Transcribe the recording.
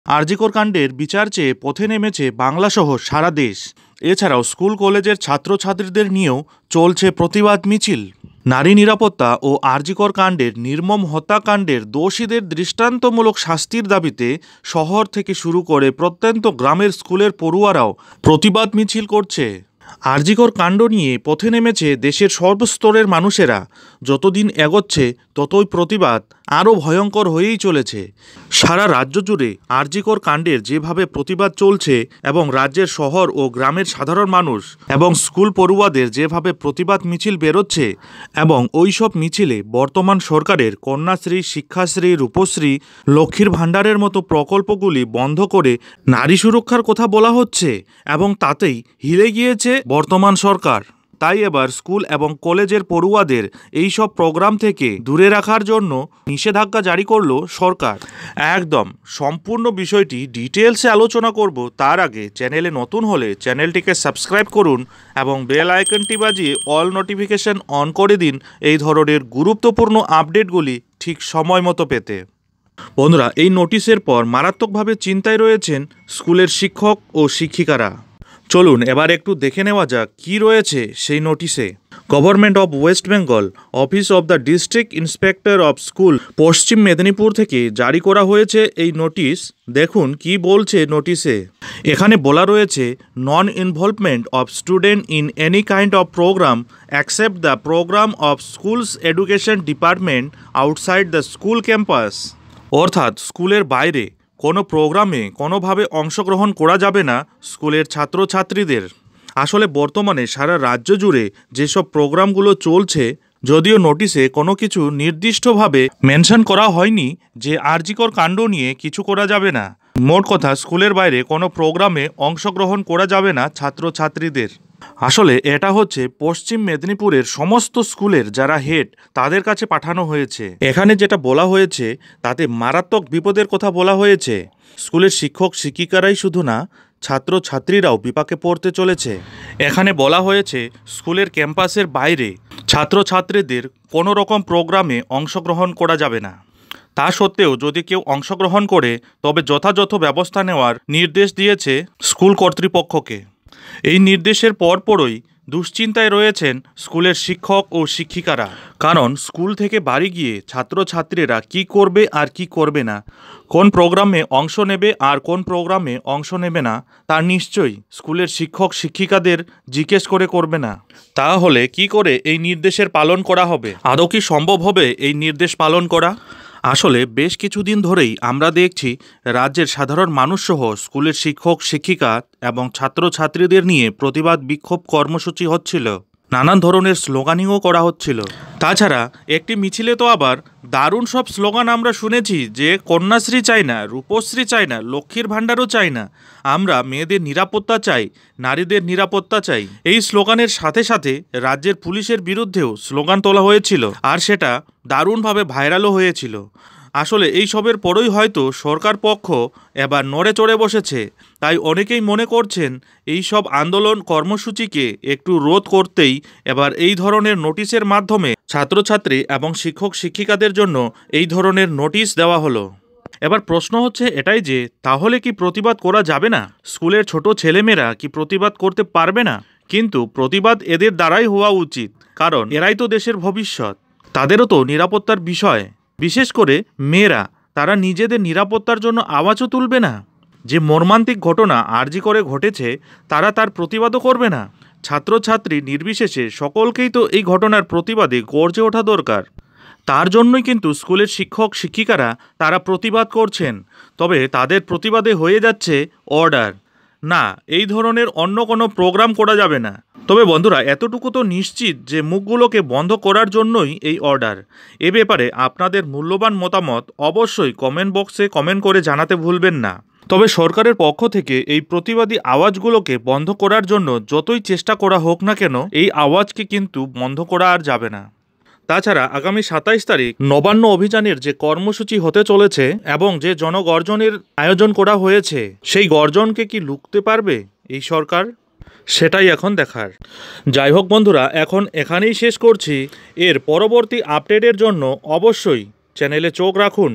আরজিকর কাণ্ডের বিচার চেয়ে পথে নেমেছে বাংলাসহ সারা দেশ। এছাড়াও স্কুল কলেজের ছাত্রছাত্রীদের নিয়েও চলছে প্রতিবাদ মিছিল। নারী নিরাপত্তা ও আরজিকর কাণ্ডের নির্মম হত্যাকাণ্ডের দোষীদের দৃষ্টান্তমূলক শাস্তির দাবিতে শহর থেকে শুরু করে প্রত্যন্ত গ্রামের স্কুলের পড়ুয়ারাও প্রতিবাদ মিছিল করছে। আরজিকর কাণ্ড নিয়ে পথে নেমেছে দেশের সর্বস্তরের মানুষেরা। যতদিন এগোচ্ছে ততই প্রতিবাদ আরও ভয়ঙ্কর হয়েই চলেছে। সারা রাজ্য জুড়ে আরজিকর কাণ্ডের যেভাবে প্রতিবাদ চলছে এবং রাজ্যের শহর ও গ্রামের সাধারণ মানুষ এবং স্কুল পড়ুয়াদের যেভাবে প্রতিবাদ মিছিল বেরোচ্ছে এবং ওইসব মিছিলে বর্তমান সরকারের কন্যাশ্রী, শিক্ষাশ্রী, রূপশ্রী, লক্ষ্মীর ভাণ্ডারের মতো প্রকল্পগুলি বন্ধ করে নারী সুরক্ষার কথা বলা হচ্ছে এবং তাতেই হিলে গিয়েছে বর্তমান সরকার। তাই এবার স্কুল এবং কলেজের পড়ুয়াদের এইসব প্রোগ্রাম থেকে দূরে রাখার জন্য নিষেধাজ্ঞা জারি করলো সরকার। একদম সম্পূর্ণ বিষয়টি ডিটেলসে আলোচনা করব। তার আগে চ্যানেলে নতুন হলে চ্যানেলটিকে সাবস্ক্রাইব করুন এবং বেল আইকনটি বাজিয়ে অল নোটিফিকেশন অন করে দিন এই ধরনের গুরুত্বপূর্ণ আপডেটগুলি ঠিক সময় মতো পেতে। বন্ধুরা, এই নোটিশের পর মারাত্মকভাবে চিন্তায় রয়েছেন স্কুলের শিক্ষক ও শিক্ষিকারা। চলুন এবার একটু দেখে নেওয়া যাক কী রয়েছে সেই নোটিশে। Government of West Bengal, office of the district inspector of school, পশ্চিম মেদিনীপুর থেকে জারি করা হয়েছে এই নোটিশ। দেখুন কি বলছে নোটিশে। এখানে বলা রয়েছে, non involvement of student in any kind of programme accept the programme of schools education department outside the school campus. অর্থাৎ স্কুলের বাইরে কোনো প্রোগ্রামে কোনোভাবে অংশগ্রহণ করা যাবে না স্কুলের ছাত্রছাত্রীদের। আসলে বর্তমানে সারা রাজ্য জুড়ে যেসব প্রোগ্রামগুলো চলছে, যদিও নোটিশে কোনো কিছু নির্দিষ্টভাবে মেনশন করা হয়নি যে আরজিকর কাণ্ড নিয়ে কিছু করা যাবে না। মোট কথা, স্কুলের বাইরে কোনো প্রোগ্রামে অংশগ্রহণ করা যাবে না ছাত্রছাত্রীদের। আসলে এটা হচ্ছে পশ্চিম মেদিনীপুরের সমস্ত স্কুলের যারা হেড তাদের কাছে পাঠানো হয়েছে। এখানে যেটা বলা হয়েছে তাতে মারাত্মক বিপদের কথা বলা হয়েছে। স্কুলের শিক্ষক শিক্ষিকারাই শুধু না, ছাত্রছাত্রীরাও বিপাকে পড়তে চলেছে। এখানে বলা হয়েছে স্কুলের ক্যাম্পাসের বাইরে ছাত্রছাত্রীদের কোনো রকম প্রোগ্রামে অংশগ্রহণ করা যাবে না। তা সত্ত্বেও যদি কেউ অংশগ্রহণ করে তবে যথাযথ ব্যবস্থা নেওয়ার নির্দেশ দিয়েছে স্কুল কর্তৃপক্ষকে। এই নির্দেশের পরপরই দুশ্চিন্তায় রয়েছেন স্কুলের শিক্ষক ও শিক্ষিকারা। কারণ স্কুল থেকে বাড়ি গিয়ে ছাত্রছাত্রীরা কি করবে আর কি করবে না, কোন প্রোগ্রামে অংশ নেবে আর কোন প্রোগ্রামে অংশ নেবে না, তা নিশ্চয়ই স্কুলের শিক্ষক শিক্ষিকাদের জিজ্ঞেস করে করবে না। তাহলে কি করে এই নির্দেশের পালন করা হবে? আদৌ কি সম্ভব হবে এই নির্দেশ পালন করা? আসলে বেশ কিছুদিন ধরেই আমরা দেখছি রাজ্যের সাধারণ মানুষসহ স্কুলের শিক্ষক শিক্ষিকা এবং ছাত্রছাত্রীদের নিয়ে প্রতিবাদ বিক্ষোভ কর্মসূচি হচ্ছিল, নানান ধরনের স্লোগানিংও করা হচ্ছিল। তাছাড়া একটি মিছিলে তো আবার দারুণ সব স্লোগান আমরা শুনেছি যে কন্যাশ্রী চাই না, রূপশ্রী চাই না, লক্ষ্মীর ভাণ্ডারও চাই না, আমরা মেয়েদের নিরাপত্তা চাই, নারীদের নিরাপত্তা চাই। এই স্লোগানের সাথে সাথে রাজ্যের পুলিশের বিরুদ্ধেও স্লোগান তোলা হয়েছিল আর সেটা দারুণভাবে ভাইরালও হয়েছিল। আসলে এই সবের পরই হয়তো সরকার পক্ষ এবার নড়ে চড়ে বসেছে। তাই অনেকেই মনে করছেন এই সব আন্দোলন কর্মসূচিকে একটু রোধ করতেই এবার এই ধরনের নোটিশের মাধ্যমে ছাত্রছাত্রী এবং শিক্ষক শিক্ষিকাদের জন্য এই ধরনের নোটিশ দেওয়া হলো। এবার প্রশ্ন হচ্ছে এটাই যে তাহলে কি প্রতিবাদ করা যাবে না? স্কুলের ছোট ছেলেমেয়েরা কি প্রতিবাদ করতে পারবে না? কিন্তু প্রতিবাদ এদের দ্বারাই হওয়া উচিত, কারণ এরাই তো দেশের ভবিষ্যৎ। তাদেরও তো নিরাপত্তার বিষয়, বিশেষ করে মেয়েরা, তারা নিজেদের নিরাপত্তার জন্য আওয়াজও তুলবে না? যে মর্মান্তিক ঘটনা আরজিকরে ঘটেছে তারা তার প্রতিবাদও করবে না? ছাত্রছাত্রী নির্বিশেষে সকলকেই তো এই ঘটনার প্রতিবাদে গর্জে ওঠা দরকার। তার জন্যই কিন্তু স্কুলের শিক্ষক শিক্ষিকারা তারা প্রতিবাদ করছেন। তবে তাদের প্রতিবাদে হয়ে যাচ্ছে অর্ডার, না এই ধরনের অন্য কোনো প্রোগ্রাম করা যাবে না। তবে বন্ধুরা, এতটুকু তো নিশ্চিত যে মুখগুলোকে বন্ধ করার জন্যই এই অর্ডার। এ ব্যাপারে আপনাদের মূল্যবান মতামত অবশ্যই কমেন্ট বক্সে কমেন্ট করে জানাতে ভুলবেন না। তবে সরকারের পক্ষ থেকে এই প্রতিবাদী আওয়াজগুলোকে বন্ধ করার জন্য যতই চেষ্টা করা হোক না কেন, এই আওয়াজকে কিন্তু বন্ধ করা আর যাবে না। তাছাড়া আগামী 27 তারিখ নবান্ন অভিযানের যে কর্মসূচি হতে চলেছে এবং যে জনগর্জনের আয়োজন করা হয়েছে, সেই গর্জনকে কি লুকতে পারবে এই সরকার? সেটাই এখন দেখার। যাই হোক বন্ধুরা, এখন এখানেই শেষ করছি। এর পরবর্তী আপডেটের জন্য অবশ্যই চ্যানেলে চোখ রাখুন।